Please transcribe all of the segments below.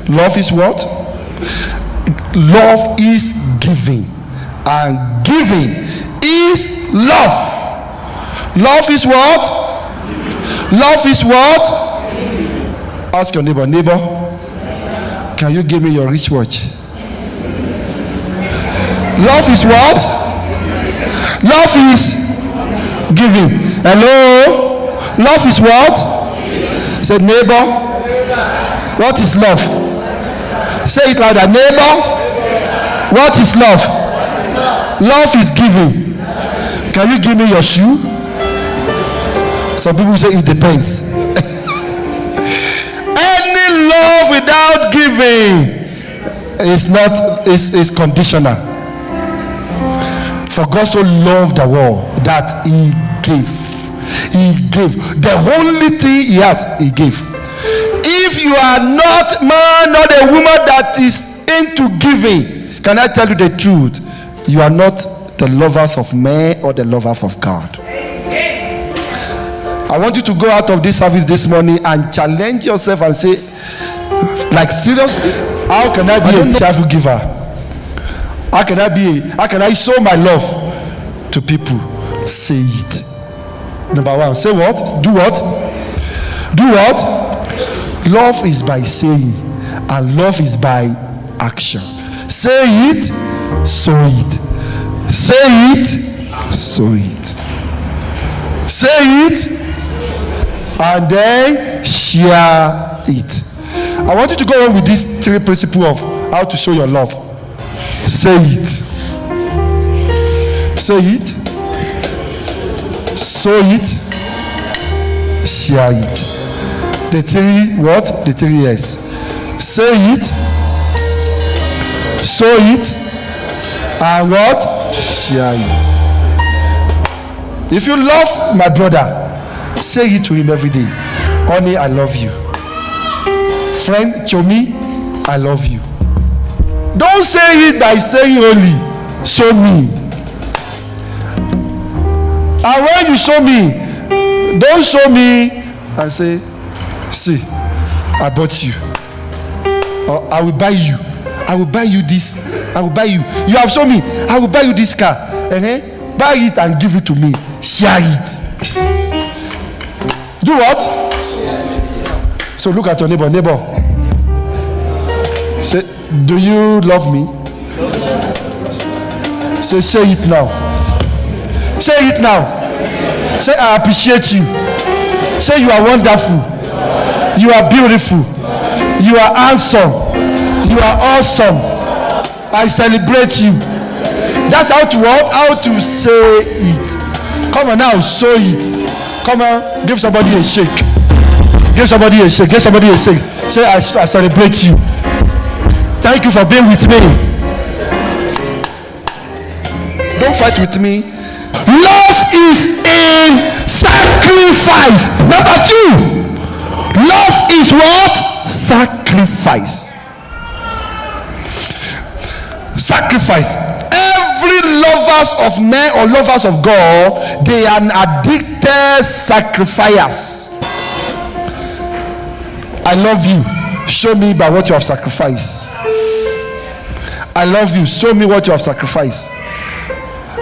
Love is what? Love is giving. And giving is love. Love is what? Love is what? Ask your neighbor, can you give me your wristwatch? Love is what? Love is giving. Hello? Love is what? Say, neighbor, what is love? Say it louder. Neighbor, what is love? Love is giving. Can you give me your shoe? Some people say it depends. Any love without giving is conditional. For God so loved the world that he gave. He gave. The only thing he has, he gave. If you are not man, not a woman that is into giving, can I tell you the truth? You are not the lovers of men or the lovers of God. I want you to go out of this service this morning and challenge yourself and say, like, seriously, how can I be a cheerful giver? How can I show my love to people? Say it. Number one, say what? Do what? Do what? Love is by saying, and love is by action. Say it, sow it. Say it, sow it. Say it, and then share it. I want you to go on with these three principles of how to show your love. Say it. Say it. Sow it. Share it. The three what? The 3 S's. Say it. Sow it. And what? Share it. If you love my brother, say it to him every day. Honey, I love you. Friend, Chomi, I love you. Don't say it by saying only, show me. And when you show me, don't show me and say, see, I bought you. Or I will buy you. I will buy you this. I will buy you. You have shown me, I will buy you this car. Buy it and give it to me. Share it. Do what? So look at your neighbor. Neighbor. Say, do you love me? Say it now. Say it now. Say, I appreciate you. Say, you are wonderful. You are beautiful. You are handsome. You are awesome. I celebrate you. That's how to what? How to say it. Come on now, show it. Come on, give somebody a shake. Give somebody a shake. Give somebody a shake. Say, I celebrate you. Thank you for being with me. Don't fight with me. Love is in sacrifice. Number 2. Love is what? Sacrifice. Sacrifice. Every lovers of men or lovers of God, they are addicted sacrificers. I love you. Show me by what you have sacrificed. I love you. Show me what you have sacrificed.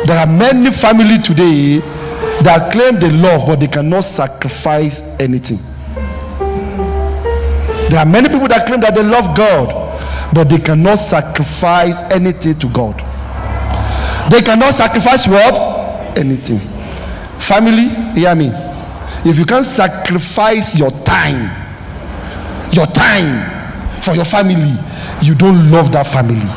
There are many families today that claim they love, but they cannot sacrifice anything. There are many people that claim that they love God, but they cannot sacrifice anything to God. They cannot sacrifice what? Anything. Family, hear me. If you can't sacrifice your time for your family, you don't love that family.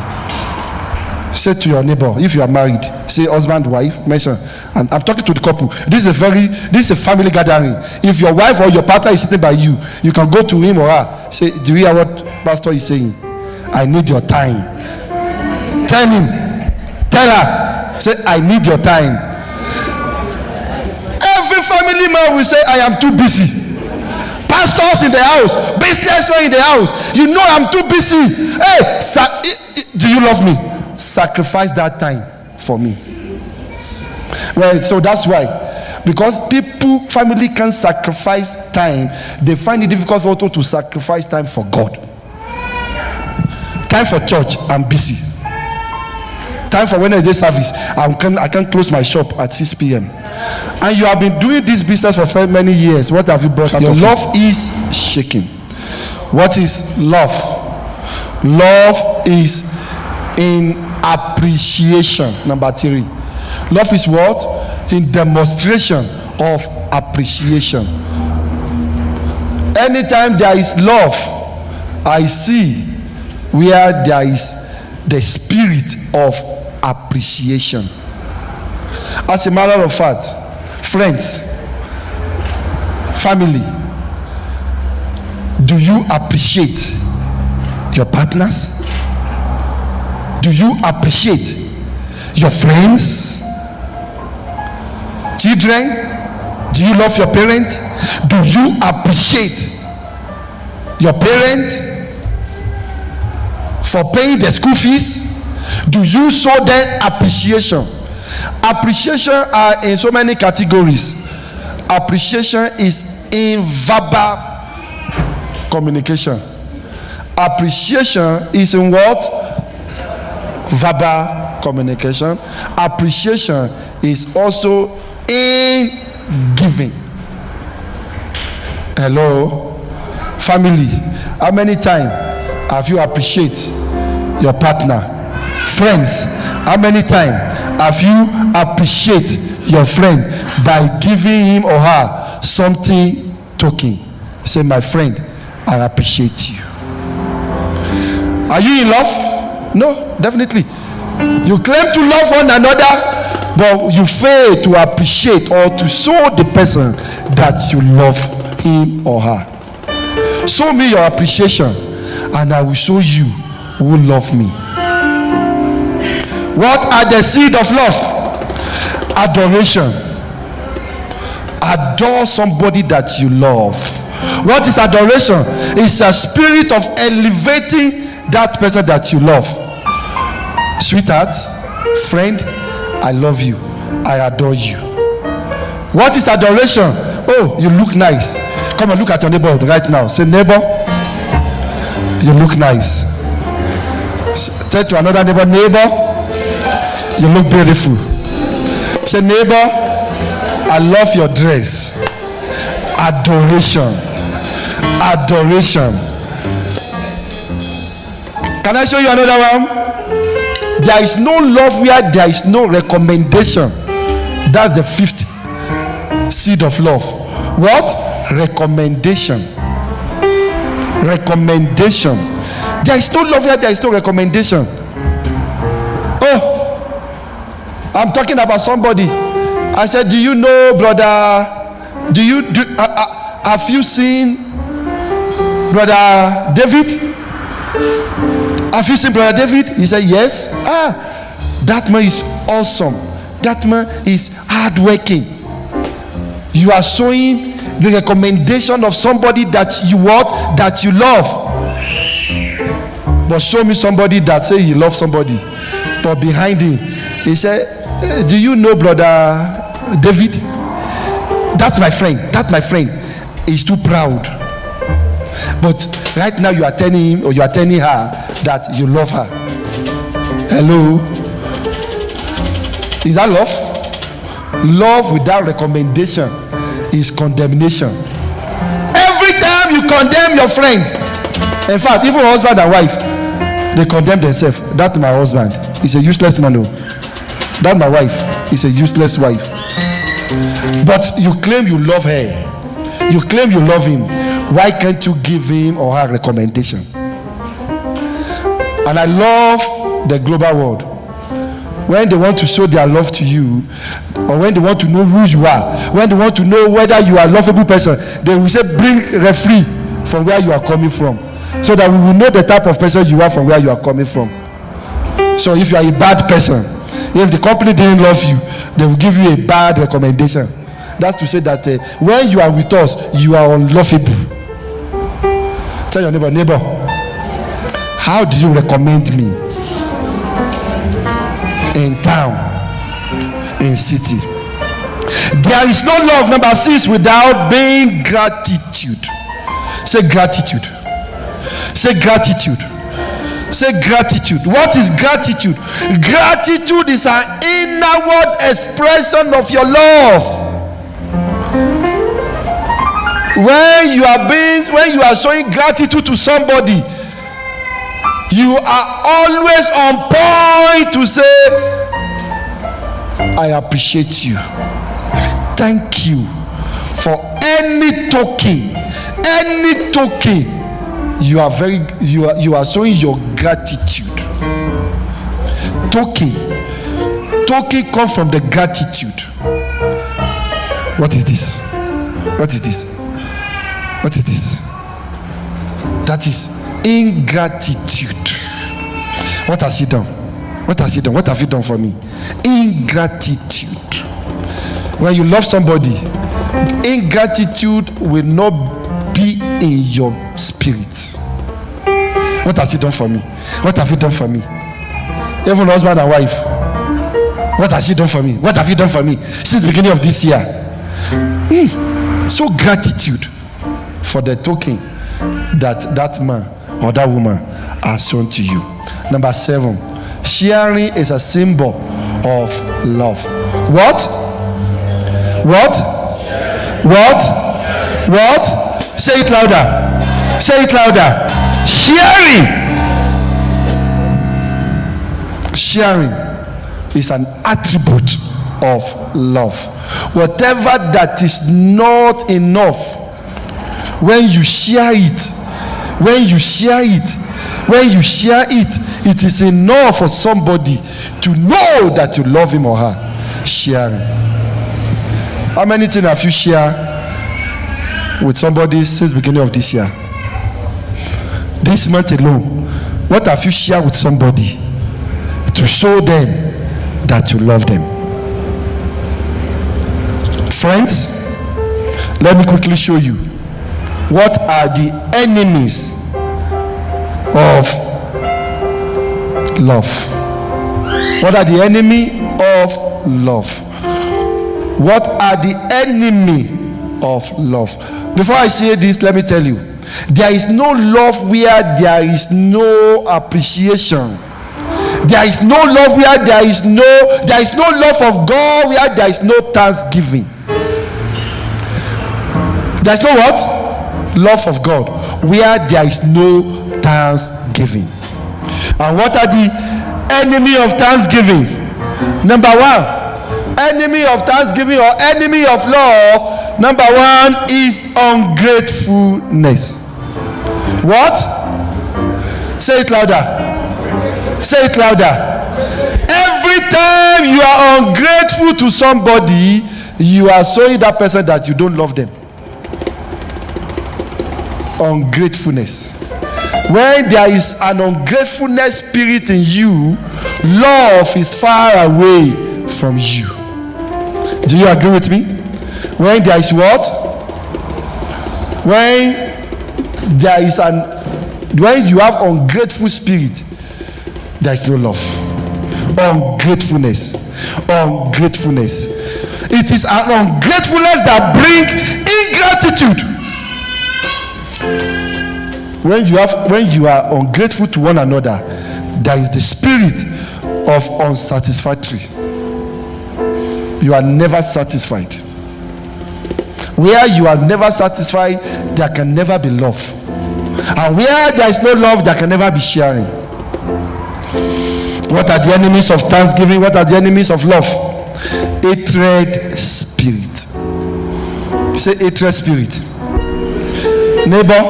Say to your neighbor, if you are married, say husband, wife, mention. And I'm talking to the couple. This is a family gathering. If your wife or your partner is sitting by you, you can go to him or her. Say, do you hear what pastor is saying? I need your time. Tell him. Tell her. Say, I need your time. Every family man will say, I am too busy. Pastors in the house, businessmen in the house, you know I'm too busy. Hey, do you love me? Sacrifice that time for me. Well, so that's why, because family can't sacrifice time, they find it difficult also to sacrifice time for God. time for church, I'm busy. Time for Wednesday service, I can close my shop at 6 p.m. And you have been doing this business for many years. What have you brought out? Your love is shaking. What is love? Love is in appreciation. Number 3. Love is what? In demonstration of appreciation. Anytime there is love, I see where there is the spirit of appreciation. As a matter of fact, friends, family, do you appreciate your partners? Do you appreciate your friends? Children, do you love your parents? Do you appreciate your parents for paying the school fees? Do you show them appreciation? Appreciation are in so many categories. Appreciation is in verbal communication. Appreciation is in what? Verbal communication. Appreciation is also in giving. Hello, family. How many times have you appreciate your partner? Friends, how many times have you appreciate your friend by giving him or her something token? Say, my friend, I appreciate you. Are you in love? No, definitely. You claim to love one another, but you fail to appreciate or to show the person that you love him or her. Show me your appreciation, and I will show you who love me. What are the seed of love? Adoration. Adore somebody that you love. What is adoration? It's a spirit of elevating that person that you love. Sweetheart, friend, I love you. I adore you. What is adoration? Oh, you look nice. Come and look at your neighbor right now. Say, neighbor, you look nice. Say to another neighbor, neighbor, you look beautiful. Say, neighbor, I love your dress. Adoration. Adoration. Can I show you another one? There is no love where there is no recommendation. That's the 5th seed of love. What? Recommendation. Recommendation. There is no love where there is no recommendation. Oh, I'm talking about somebody. I said, do you know, brother? Have you seen brother David? Have you seen brother David? He said, yes. That man is awesome. That man is hardworking. You are showing the recommendation of somebody that you want, that you love. But show me somebody that say he loves somebody, but behind him, he said, do you know brother David? That's my friend. That my friend is too proud. But right now you are telling him or you are telling her that you love her. Hello? Is that love? Love without recommendation is condemnation. Every time you condemn your friend, in fact, even husband and wife, they condemn themselves. That's my husband. He's a useless man. No. That's my wife. He's a useless wife. But you claim you love her. You claim you love him. Why can't you give him or her recommendation? And I love the global world. When they want to show their love to you, or when they want to know who you are, when they want to know whether you are a lovable person, they will say, bring referee from where you are coming from, so that we will know the type of person you are from where you are coming from. So if you are a bad person, if the company didn't love you, they will give you a bad recommendation. That's to say that when you are with us, you are unlovable. Tell your neighbor, neighbor, how do you recommend me in town, in city? There is no love, number 6, without being gratitude. Say gratitude. Say gratitude. Say gratitude. What is gratitude? Gratitude is an inward expression of your love. When you are showing gratitude to somebody, you are always on point to say, I appreciate you. Thank you for any token. You are showing your gratitude. Token comes from the gratitude. What is this? That is ingratitude. What has he done? What have you done for me? Ingratitude. When you love somebody, ingratitude will not be in your spirit. What has he done for me? What have you done for me? Even husband and wife. What has he done for me? What have you done for me since the beginning of this year? So gratitude for the token that man or that woman has shown to you. Number 7, sharing is a symbol of love. What? Say it louder. Sharing is an attribute of love. Whatever that is not enough, when you share it, it is enough for somebody to know that you love him or her. Sharing. How many things have you shared with somebody since the beginning of this year? This month alone, what have you shared with somebody to show them that you love them? Friends, let me quickly show you what are the enemies of love. What are the enemy of love? What are the enemy of love? Before I say this, let me tell you, there is no love where there is no appreciation. There is no love where there is no love of God where there is no thanksgiving. There is no what? Love of God where there is no thanksgiving. And what are the enemy of thanksgiving? Number 1, enemy of thanksgiving or enemy of love, number 1 is ungratefulness. What? Say it louder. Every time you are ungrateful to somebody, you are showing that person that you don't love them. Ungratefulness. When there is an ungratefulness spirit in you, love is far away from you. Do you agree with me? When there is what? When you have ungrateful spirit, there is no love. Ungratefulness. It is an ungratefulness that brings ingratitude. When you are ungrateful to one another, there is the spirit of unsatisfactory. You are never satisfied. Where you are never satisfied, there can never be love. And where there is no love, there can never be sharing. What are the enemies of thanksgiving? What are the enemies of love? Hatred spirit. Say hatred spirit. Neighbor,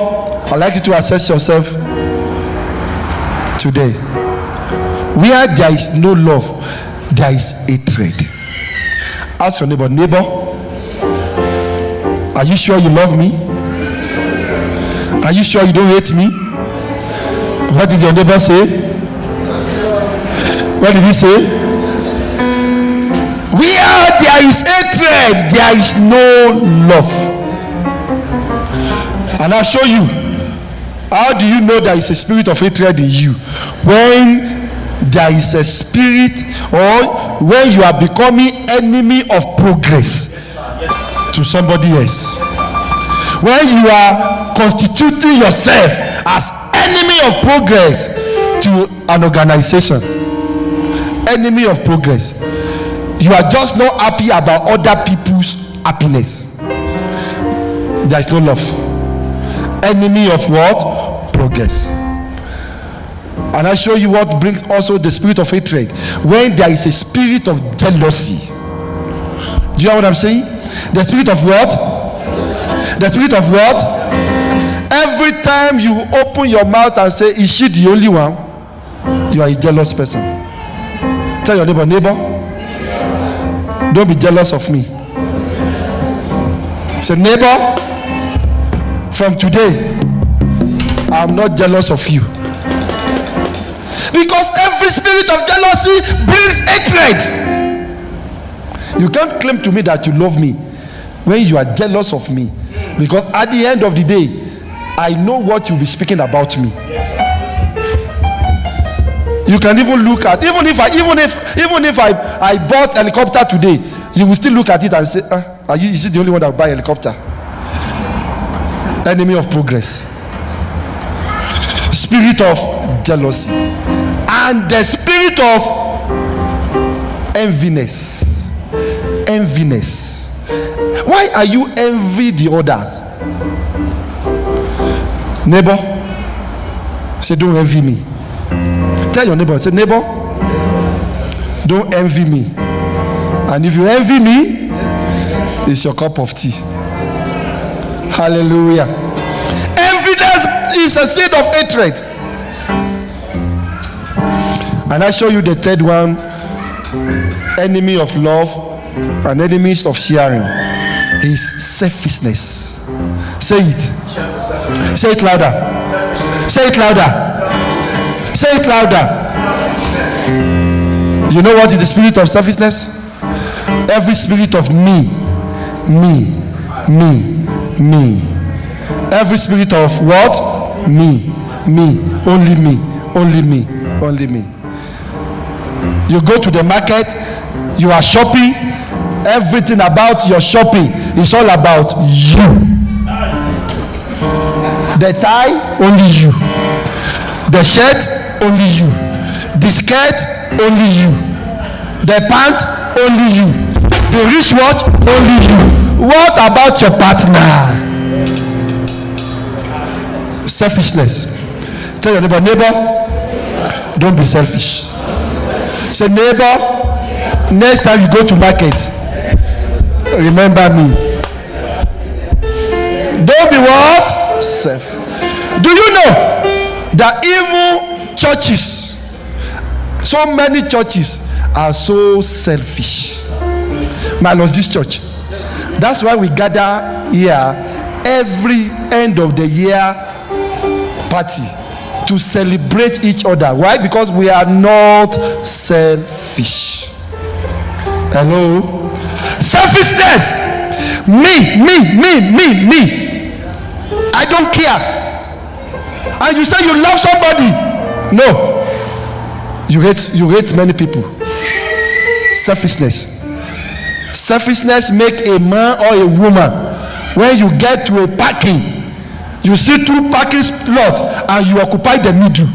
I'd like you to assess yourself today. Where there is no love, there is hatred. Ask your neighbor, are you sure you love me? Are you sure you don't hate me? What did your neighbor say? What did he say? Where there is hatred, there is no love. And I'll show you. How do you know there is a spirit of hatred in you? When there is a spirit, or when you are becoming enemy of progress to somebody else. When you are constituting yourself as enemy of progress to an organization, enemy of progress. You are just not happy about other people's happiness. There is no love. Enemy of what? Progress. And I show you what brings also the spirit of hatred. When there is a spirit of jealousy. Do you know what I'm saying? The spirit of what? The spirit of what? Every time you open your mouth and say, is she the only one? You are a jealous person. Tell your neighbor, don't be jealous of me. Say, neighbor, from today, I'm not jealous of you. Because every spirit of jealousy brings hatred. You can't claim to me that you love me when you are jealous of me. Because at the end of the day, I know what you'll be speaking about me. You can even look at, even if I bought helicopter today, you will still look at it and say, is it the only one that will buy helicopter? Enemy of progress. Spirit of jealousy. And the spirit of enviness. Enviness. Why are you envy the others? Neighbor, say, don't envy me. Tell your neighbor, say, neighbor, don't envy me. And if you envy me, it's your cup of tea. Hallelujah. Enviness is a seed of hatred. And I show you the third one. Enemy of love and enemies of sharing is selfishness. Say it. Say it louder. Say it louder. Say it louder. You know what is the spirit of selfishness? Every spirit of me. Every spirit of what? Me. Only me. You go to the market, you are shopping, everything about your shopping is all about you. The tie, only you. The shirt, only you. The skirt, only you. The pant, only you. The wristwatch, only you. What about your partner? Selfishness. Tell your neighbor, don't be selfish. Say, neighbor, next time you go to market, remember me. Don't be what? Self. Do you know that even churches, so many churches are so selfish? Minus this church. That's why we gather here every end of the year party to celebrate each other. Why? Because we are not selfish. Hello? Selfishness. Me. I don't care. And you say you love somebody. No. You hate many people. Selfishness. Selfishness make a man or a woman, when you get to a parking, you see two parking lots and you occupy the middle.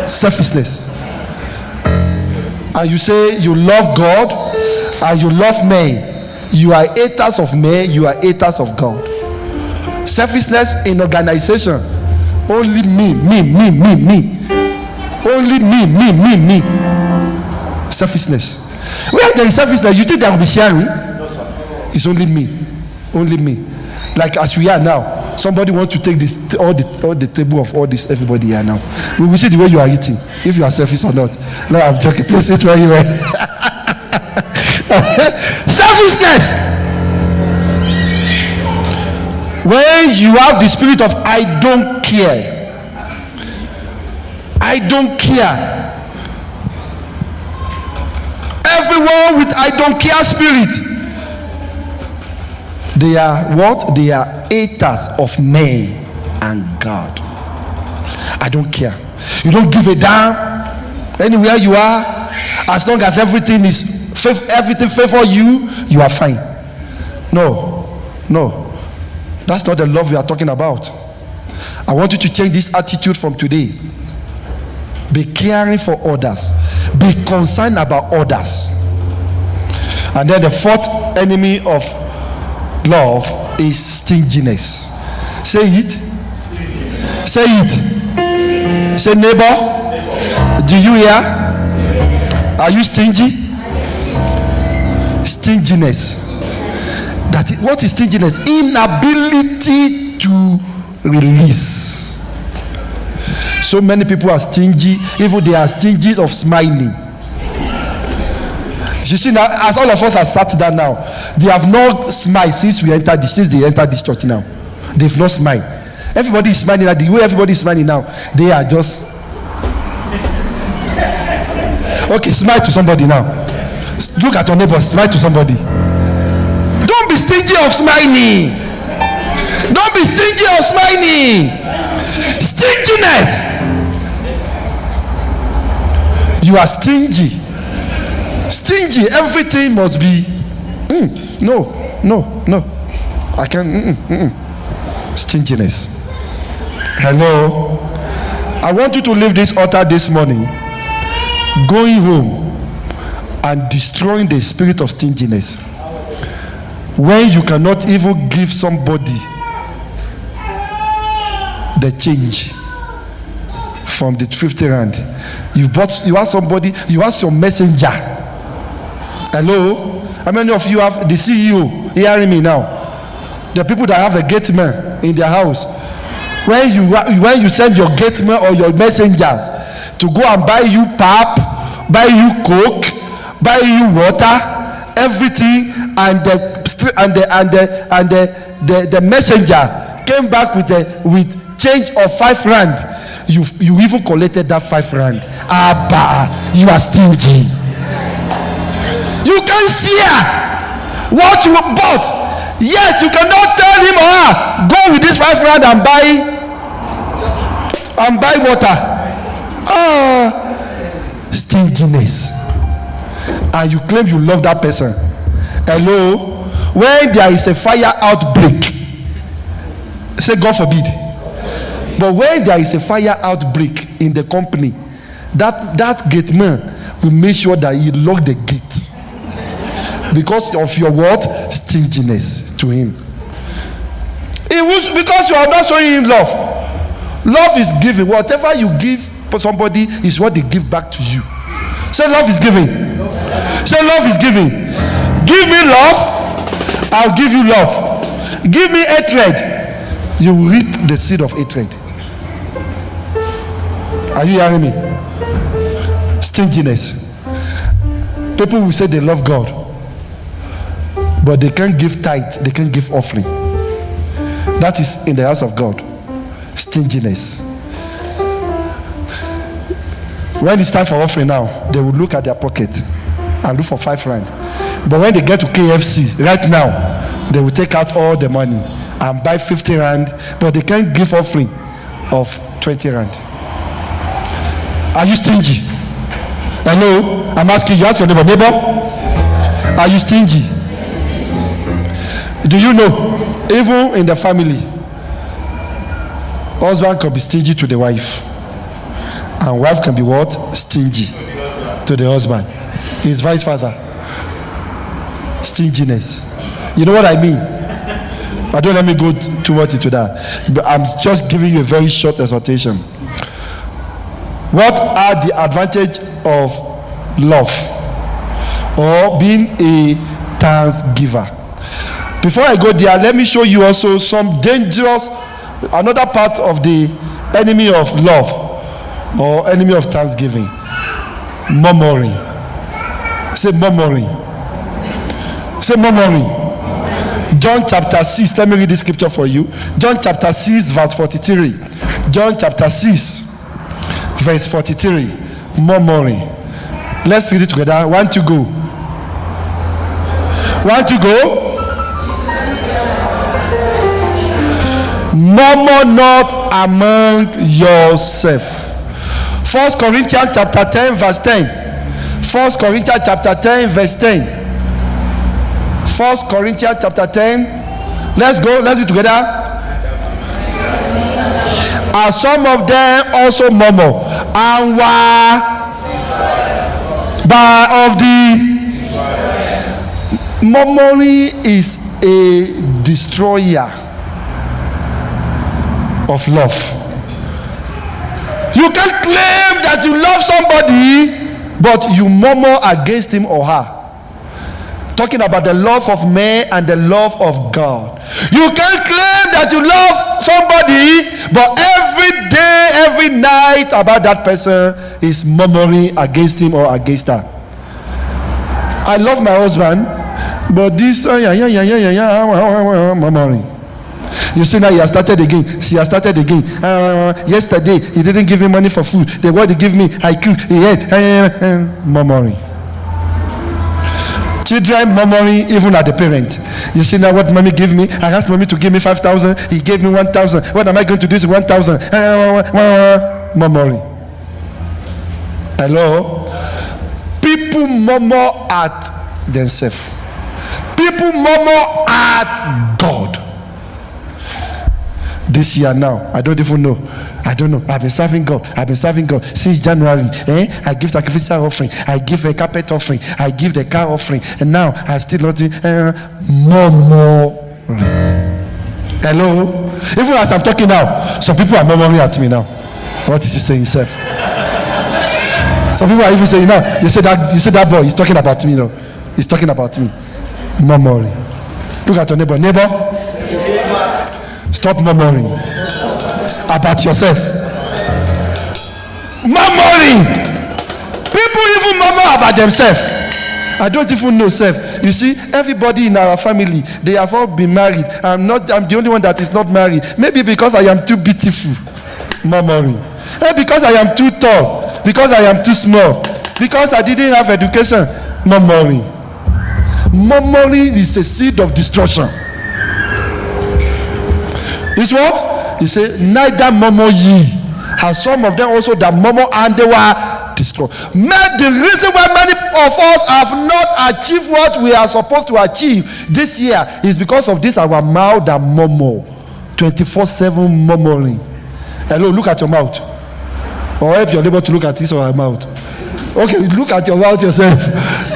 Selfishness. And you say you love God and you love men. You are haters of men, you are haters of God. Selfishness in organization. Only me. Only me. Selfishness. Where there is selfishness, you think there will be sharing? No, sir. It's only me. Like as we are now, somebody wants to take this all the table of all this everybody here now. We will see the way you are eating, if you are selfish or not. No, I'm joking. Please sit right here. Selfishness. When you have the spirit of I don't care. Everyone with I don't care spirit, they are what? They are haters of men and God. I don't care. You don't give a damn anywhere you are, as long as everything favor you, you are fine. No, that's not the love we are talking about. I want you to change this attitude from today. Be caring for others. Be concerned about others. And then the fourth enemy of love is stinginess. Say it. Say it. Say, neighbor, do you hear? Are you stingy? Stinginess. What is stinginess? Inability to release. So many people are stingy, even they are stingy of smiling. You see now, as all of us are sat down now, they have not smiled since they entered this church now. They've not smiled. Everybody is smiling now. The way everybody is smiling now, they are just okay. Smile to somebody now. Look at your neighbor. Smile to somebody. Don't be stingy of smiling. Don't be stingy of smiling. Stinginess. You are stingy. Stingy. Everything must be. No. I can't. Stinginess. Hello. I want you to leave this altar this morning, going home and destroying the spirit of stinginess. When you cannot even give somebody the change from the 50 rand, you ask somebody, you ask your messenger. Hello. How many of you have the CEO hearing me now? The people that have a gate man in their house. When you send your gate man or your messengers to go and buy you pap, buy you coke, buy you water, everything, and the messenger came back with change of 5 rand. You even collected that 5 rand. Abba, you are stingy. You can share what you bought. Yet you cannot tell him or her, go with this 5 rand and buy water. Stinginess. And you claim you love that person. Hello. When there is a fire outbreak, say God forbid. But when there is a fire outbreak in the company, that gate man will make sure that he lock the gate. Because of your what? Stinginess to him. It was because you are not showing him love. Love is giving. Whatever you give for somebody is what they give back to you. Say love is giving. Say love is giving. Give me love, I'll give you love. Give me hatred, you will reap the seed of hatred. Are you hearing me? Stinginess. People will say they love God, but they can't give tithe, they can't give offering. That is in the house of God. Stinginess. When it's time for offering now, they will look at their pocket and look for 5 rand. But when they get to KFC right now, they will take out all the money and buy 50 rand, but they can't give offering of 20 rand. Are you stingy? Hello? I'm asking you, ask your neighbor, are you stingy? Do you know, even in the family, husband can be stingy to the wife, and wife can be what? Stingy to the husband. It's vice versa. Stinginess. You know what I mean? I don't let me go too much into that, but I'm just giving you a very short exhortation. What are the advantages of love or being a thanksgiver? Before I go there, let me show you also some dangerous, another part of the enemy of love or enemy of thanksgiving. Murmuring. Say murmuring. Say murmuring. John chapter 6. Let me read this scripture for you. John chapter 6 verse 43. John chapter 6 verse 43. Murmuring. Let's read it together. 1, 2, go. 1, 2, go. Murmur not among yourself. 1 Corinthians chapter 10 verse 10. 1 Corinthians chapter 10 verse 10. 1 Corinthians chapter 10. Let's go. Let's do it together. And some of them also murmur And were by of the. Murmuring is a destroyer of love. You can't claim that you love somebody, but you murmur against him or her. Talking about the love of man and the love of God. You can't claim that you love somebody, but every day, every night about that person is murmuring against him or against her. I love my husband, but this murmuring. You see now he has started again. She has started again. Yesterday he didn't give me money for food. Then what he give me, I cook. He ate. Murmuring. Children murmuring even at the parent. You see now what mommy gave me. I asked mommy to give me 5,000. He gave me 1,000. What am I going to do with 1,000? Murmuring. Hello. People murmur at themselves. People murmur at God. This year now, I don't even know. I don't know. I've been serving God since January. I give sacrificial offering. I give a carpet offering. I give the car offering. And now I still not murmuring. Hello? Even as I'm talking now, some people are murmuring at me now. What is he saying himself? Some people are even saying now, you say that boy, he's talking about me now. He's talking about me. Murmuring. Look at your neighbor. Neighbor, stop murmuring about yourself. Murmuring. People even murmur about themselves. I don't even know self. You see, everybody in our family, they have all been married. I'm the only one that is not married. Maybe because I am too beautiful. Murmuring. Maybe because I am too tall. Because I am too small. Because I didn't have education. Murmuring. Murmuring is a seed of destruction. Is what? He said, neither murmur ye. And some of them also that murmur and they were destroyed. The reason why many of us have not achieved what we are supposed to achieve this year is because of this our mouth that murmur. 24/7 murmuring. Hello, look at your mouth. Or help your neighbor to look at his or her mouth. Okay, look at your mouth yourself.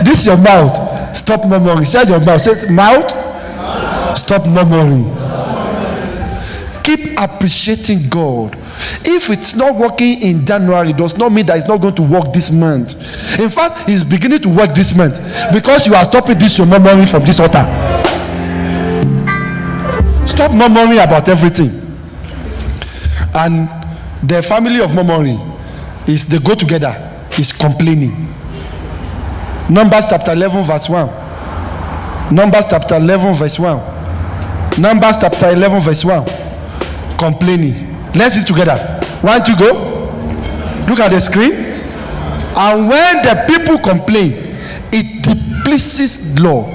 This is your mouth. Stop murmuring. Say your mouth. Say mouth. Stop murmuring. Keep appreciating God. If it's not working in January, it does not mean that it's not going to work this month. In fact, it's beginning to work this month because you are stopping this your murmuring from this altar. Stop murmuring about everything. And the family of murmuring is they go together, is complaining. Numbers chapter 11 verse 1. Numbers chapter 11 verse 1. Numbers chapter 11 verse 1. Complaining. Let's read together. 1, 2, go. Look at the screen. And when the people complain, it displeases Lord,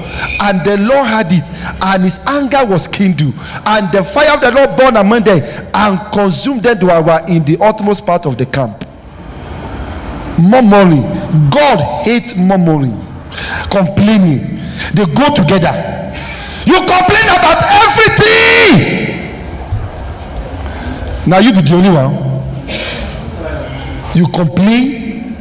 and the Lord heard it, and his anger was kindled, and the fire of the Lord burned among them and consumed them to our in the utmost part of the camp. Murmuring. God hates murmuring. Complaining. They go together. You complain about everything. Now you be the only one. You complain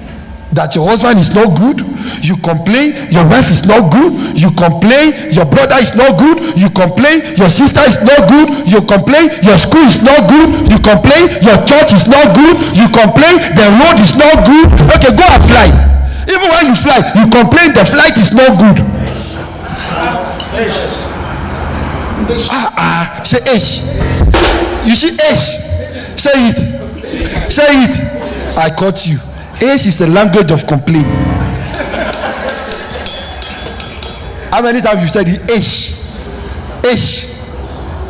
that your husband is not good. You complain your wife is not good. You complain your brother is not good. You complain your sister is not good. You complain your school is not good. You complain your church is not good. You complain the road is not good. Okay, go and fly. Even when you fly, you complain the flight is not good. Say H. You see H. Say it. Say it. I caught you. H is the language of complaint. How many times you said it? H. H.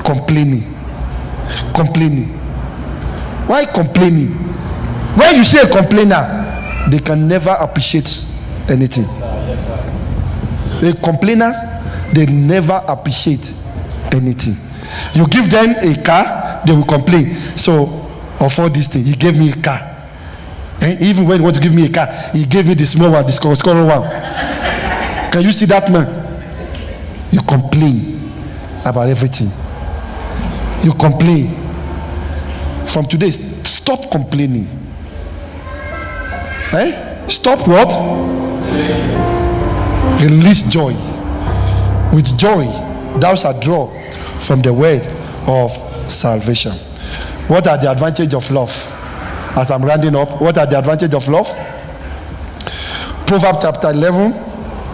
Complaining. Complaining. Why complaining? When you say a complainer, they can never appreciate anything. The complainers, they never appreciate anything. You give them a car, they will complain. So, of all these things, he gave me a car. Even when he want to give me a car, he gave me the small one, the smaller one. Can you see that man? You complain about everything. You complain. From today, stop complaining. Stop what? Release joy. With joy, thou shalt draw from the word of salvation. What are the advantages of love? As I'm rounding up, what are the advantages of love? Proverbs chapter 11,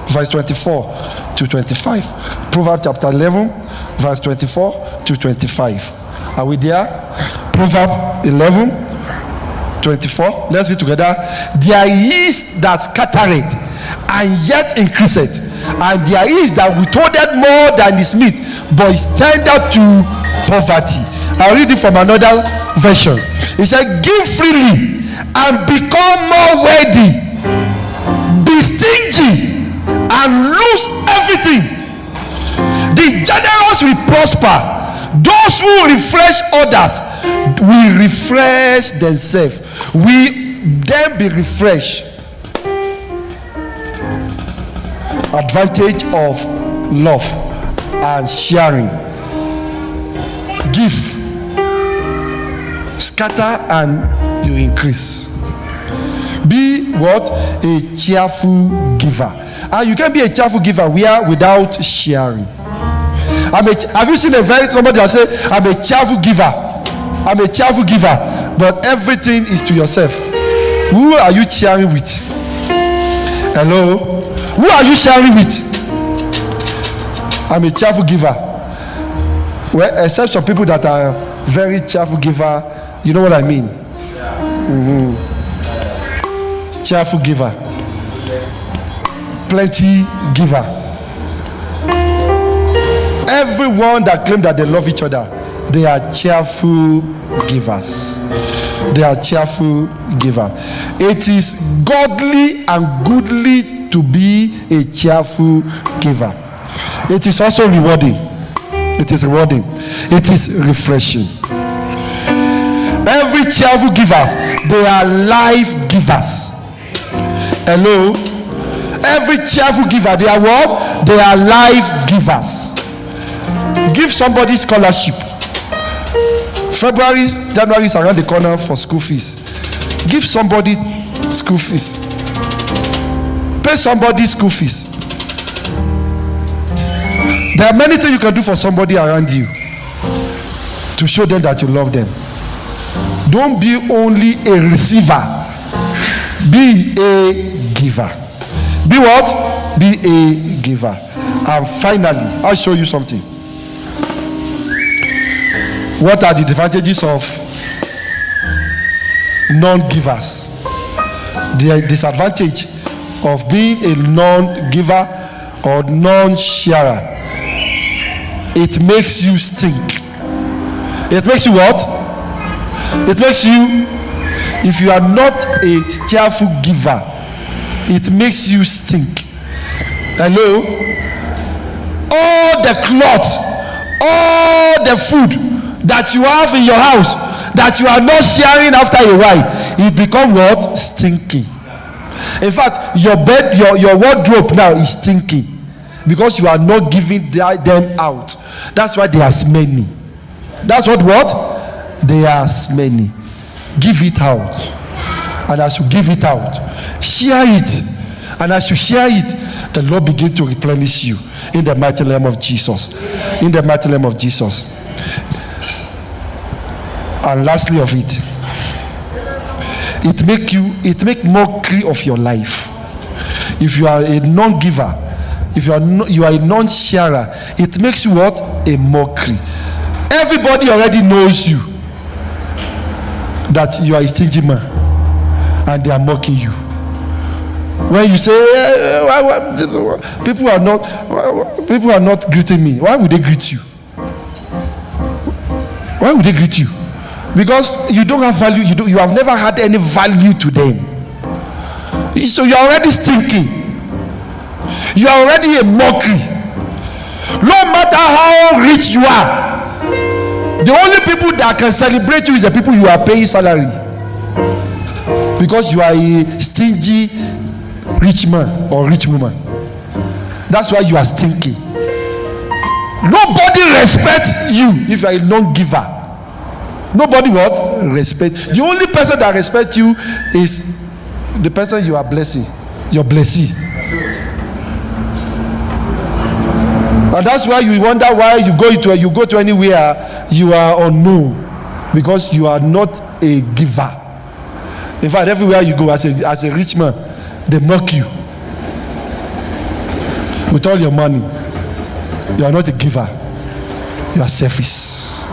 verse 24 to 25. Proverbs chapter 11, verse 24 to 25. Are we there? Proverbs 11, 24. Let's read together. There is that scattereth and yet increaseth, and there is that withholdeth more than is meet, but is tender to poverty. I'll read it from another version. It said, give freely and become more worthy. Be stingy and lose everything. The generous will prosper. Those who refresh others will refresh themselves. We then be refreshed. Advantage of love and sharing. Give, scatter, and you increase. Be what? A cheerful giver. And you can be a cheerful giver without sharing. Have you seen somebody that say, I'm a cheerful giver? I'm a cheerful giver, but everything is to yourself. Who are you sharing with? Hello? Who are you sharing with? I'm a cheerful giver. Well, except some people that are very cheerful giver, you know what I mean? Cheerful giver. Plenty giver. Everyone that claim that they love each other, they are cheerful givers. They are cheerful giver. It is godly and goodly to be a cheerful giver. It is also rewarding. It is rewarding. It is refreshing. Every cheerful givers, they are life givers. Hello? Every cheerful giver, they are what? They are life givers. Give somebody scholarship. January is around the corner for school fees. Give somebody school fees. Pay somebody school fees. There are many things you can do for somebody around you to show them that you love them. Don't be only a receiver. Be a giver. Be what? Be a giver. And finally, I'll show you something. What are the advantages of non-givers? The disadvantage of being a non-giver or non-sharer. It makes you stink. It makes you what? It makes you, if you are not a cheerful giver, it makes you stink. Hello? All the clothes, all the food that you have in your house that you are not sharing after a while, it becomes what? Stinky. In fact, your bed, your wardrobe now is stinky because you are not giving them out. That's why they are smelly. That's what? They are smelly. Give it out. And as you give it out, share it. And as you share it, the Lord begin to replenish you in the mighty name of Jesus. In the mighty name of Jesus. And lastly of it, it make mockery of your life. If you are a non-giver, if you are a non-sharer, it makes you what? A mockery. Everybody already knows you that you are a stingy man, and they are mocking you. When you say people are not greeting me, why would they greet you? Why would they greet you? Because you don't have value. You have never had any value to them. So you are already stinking. You are already a mockery. No matter how rich you are, the only people that can celebrate you is the people you are paying salary. Because you are a stingy rich man or rich woman. That's why you are stinking. Nobody respects you if you are a non-giver. Nobody what? Respect. The only person that respects you is the person you are blessing, your blessee. And that's why you wonder why you go to anywhere, you are unknown, because you are not a giver. In fact, everywhere you go as a rich man, they mock you with all your money. You are not a giver. You are selfish.